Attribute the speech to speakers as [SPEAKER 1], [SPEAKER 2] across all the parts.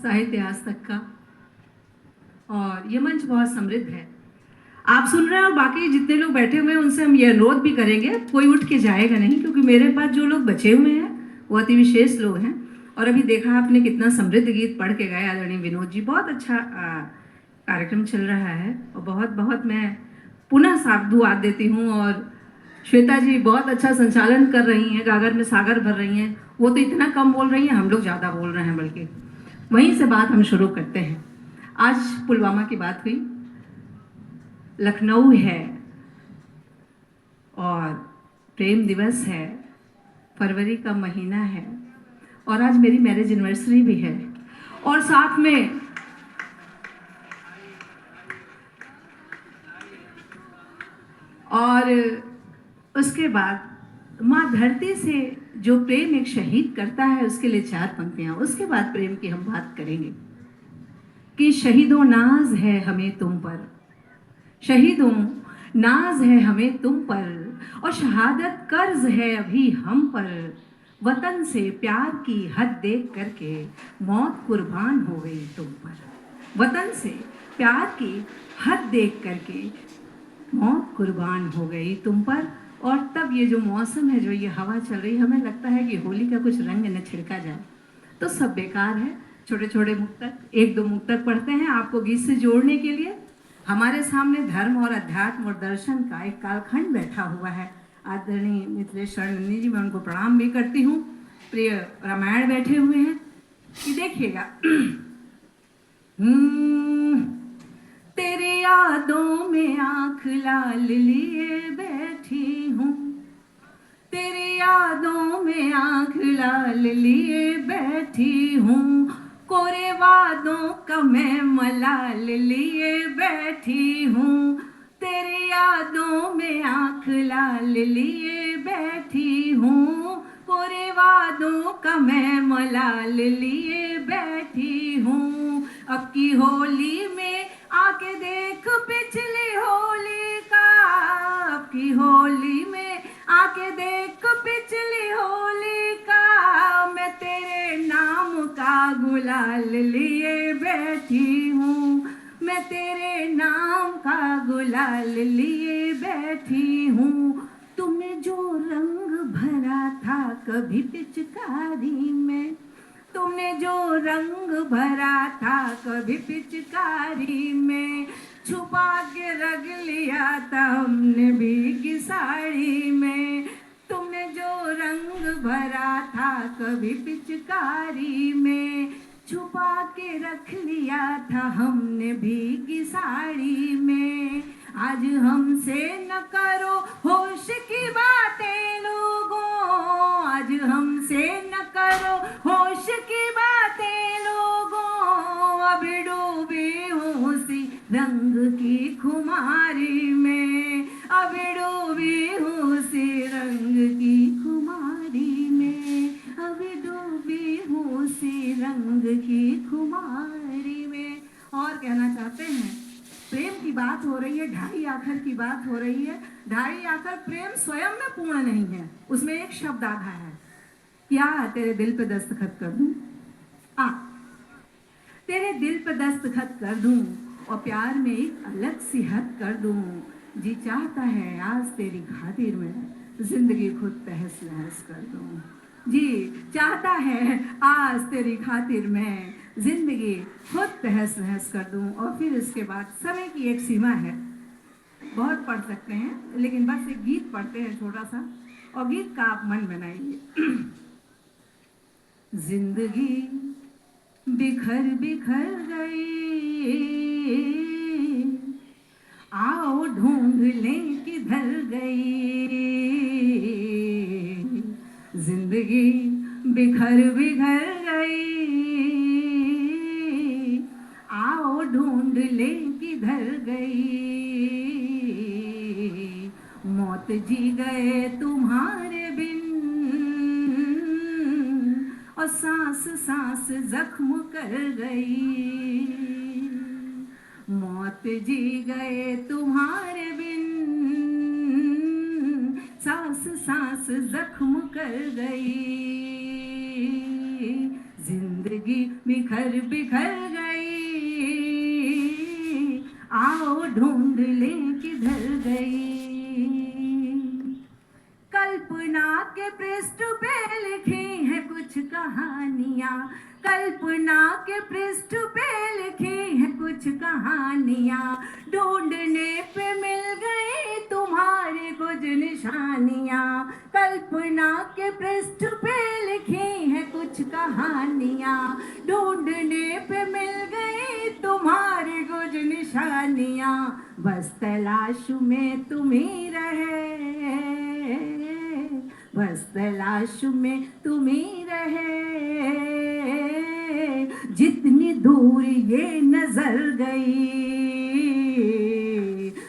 [SPEAKER 1] साहित्य आज तक का। और ये मंच बहुत समृद्ध है। आप सुन रहे हैं और बाकी जितने लोग बैठे हुए हैं उनसे हम ये अनुरोध भी करेंगे, कोई उठ के जाएगा नहीं, क्योंकि मेरे पास जो लोग बचे हुए हैं वो अति विशेष लोग हैं। और अभी देखा आपने कितना समृद्ध गीत पढ़ के गए आदरणीय विनोद जी। बहुत अच्छा कार्यक्रम चल रहा है और बहुत बहुत मैं पुनः साधुवाद देती हूँ। और श्वेता जी बहुत अच्छा संचालन कर रही हैं, गागर में सागर भर रही हैं। वो तो इतना कम बोल रही हैं, हम लोग ज़्यादा बोल रहे हैं। बल्कि वहीं से बात हम शुरू करते हैं। आज पुलवामा की बात हुई, लखनऊ है और प्रेम दिवस है, फरवरी का महीना है और आज मेरी मैरिज एनिवर्सरी भी है। और साथ में और उसके बाद माँ धरती से जो प्रेम एक शहीद करता है उसके लिए 4 पंक्तियां। उसके बाद प्रेम की हम बात करेंगे कि शहीदों नाज है हमें तुम पर, शहीदों नाज है हमें तुम पर, और शहादत कर्ज है अभी हम पर। वतन से प्यार की हद देख करके मौत कुर्बान हो गई तुम पर। वतन से प्यार की हद देख करके मौत कुर्बान हो गई तुम पर। और तब ये जो मौसम है, जो ये हवा चल रही है, हमें लगता है कि होली का कुछ रंग न छिड़का जाए तो सब बेकार है। छोटे छोटे मुक्तक, 1-2 मुक्तक पढ़ते हैं आपको गीत से जोड़ने के लिए। हमारे सामने धर्म और अध्यात्म और दर्शन का एक कालखंड बैठा हुआ है। आदरणीय मिथिलेश शरण जी, मैं उनको प्रणाम भी करती हूँ। प्रिय रामायण बैठे हुए हैं कि देखिएगा। तेरी यादों में आंख लाल लिए बैठी हूँ, तेरी यादों में आंख लाल लिए बैठी हूँ। कोरे वादों का मैं मलाल लिए बैठी हूँ, तेरी यादों में आंख लाल लिए बैठी हूँ। कोरे वादों का मैं मलाल लिए बैठी हूँ। अब की होली में आके देख पिछली होली का, अब की होली में आके देख पिछली होली का। मैं तेरे नाम का गुलाल लिए बैठी हूँ, मैं तेरे नाम का गुलाल लिए बैठी हूँ। तुमने जो रंग भरा था कभी पिचकारी में, तुमने जो रंग भरा था कभी पिचकारी में, छुपा के रख लिया था हमने भीगी साड़ी में। तुमने जो रंग भरा था कभी पिचकारी में, छुपा के रख लिया था हमने भीगी साड़ी में। आज हमसे न करो होश की बातें लोगों, आज हमसे न करो होश की बातें लोगों। अब डूबी हूँ उसी रंग की खुमारी में, अब डूबी हूँ उसी रंग की खुमारी में, अब डूबी हूँ उसी रंग की खुमारी में। और कहना चाहते हैं, प्रेम की बात हो रही है, ढाई आखर की बात हो रही है। ढाई आखर प्रेम स्वयं में पूर्ण नहीं है, उसमें एक शब्द आधा है। क्या तेरे दिल पे दस्तखत कर दूं, आ तेरे दिल पे दस्तखत कर दूं और प्यार में एक अलग सी हद कर दूं। जी चाहता है आज तेरी खातिर में जिंदगी खुद तहस नहस कर दूं। जी चाहता है आज तेरी खातिर में जिंदगी खुद तहस नहस कर दूं। और फिर इसके बाद समय की एक सीमा है, बहुत पढ़ सकते हैं लेकिन बस एक गीत पढ़ते हैं छोटा सा, और गीत का आप मन बनाइए। जिंदगी बिखर बिखर गई, आओ ढूंढ लें किधर गई। जिंदगी बिखर बिखर गई, आओ ढूंढ लें किधर गई। मौत जी गए तुम्हारे बिन और सांस सांस जख्म कर गई। मौत जी गए तुम्हारे बिन सांस सांस जख्म कर गई। जिंदगी बिखर बिखर गई, आओ ढूंढ ले किधर गई। कल्पना के पृष्ठ पे लिखी है कुछ कहानियां, कल्पना के पृष्ठ पे लिखी है कुछ कहानियां, ढूंढने पे मिल गई तुम्हारी कुछ निशानियां। कल्पना के पृष्ठ पे लिखी है कुछ कहानियां, ढूंढने पे मिल गई तुम्हारी कुछ निशानियां। बस तलाश में तुम ही रहे, बस तलाश में तुम ही रहे, जितनी दूर ये नजर गई,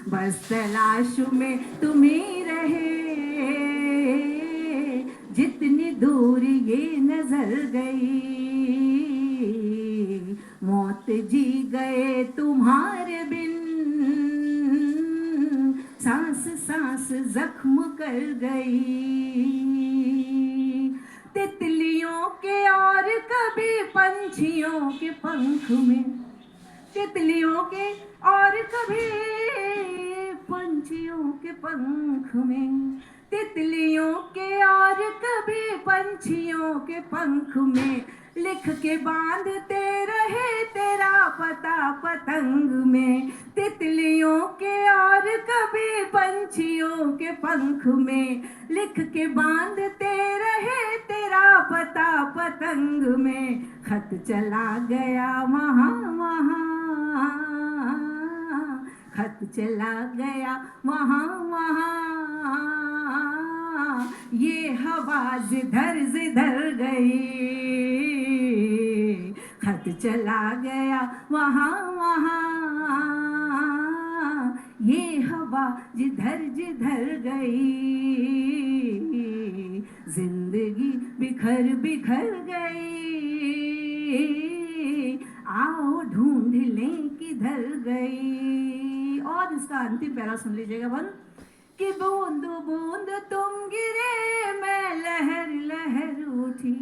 [SPEAKER 1] बस तलाश में तुम ही रहे, जितनी दूर ये नजर गई। मौत जी गए तुम्हारे बिन, सांस सांस जख्म कर गई। तितलियों के और कभी पंछियों के पंख में, तितलियों के और कभी पंछियों के पंख में, तितलियों के और कभी पंछियों के पंख में, लिख के बांधते रहे तेरा पता पतंग में। तितलियों के और कभी पंछियों के पंख में, लिख के बांधते रहे तेरा पता पतंग में। खत चला गया वहाँ वहाँ, खत चला गया वहाँ वहाँ, ये हवा जिधर जिधर गई। खत चला गया वहाँ वहाँ, ये हवा जिधर जिधर गई। जिंदगी बिखर बिखर गई, आओ ढूंढ लें किधर गई। और इसका अंतिम पैरा सुन लीजिएगा बन कि बूंद बूंद तुम गिरे मैं लहर लहर उठी,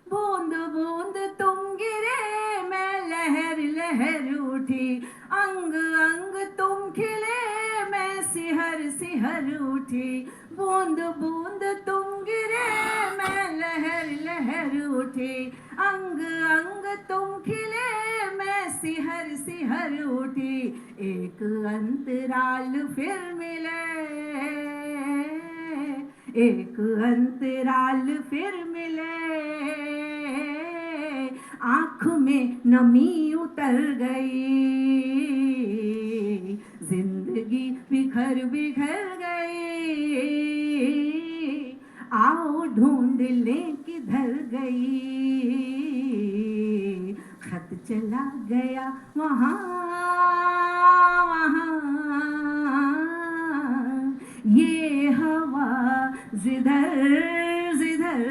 [SPEAKER 1] बूंद बूंद तुम गिरे मैं लहर लहर उठी, अंग अंग तुम खिले मैं सिहर सिहर उठी। बूंद बूंद तुम गिरे मैं लहर लहर उठी, अंग अंग तुम खिले मैं सिहर सिहर उठी। एक अंतराल फिर मिले, एक अंतराल फिर मिले, आँख में नमी उतर गई। जिंदगी बिखर बिखर गई, आओ ढूंढ ले किधर गई। खत चला गया वहाँ वहाँ, ये हवा जिधर जिधर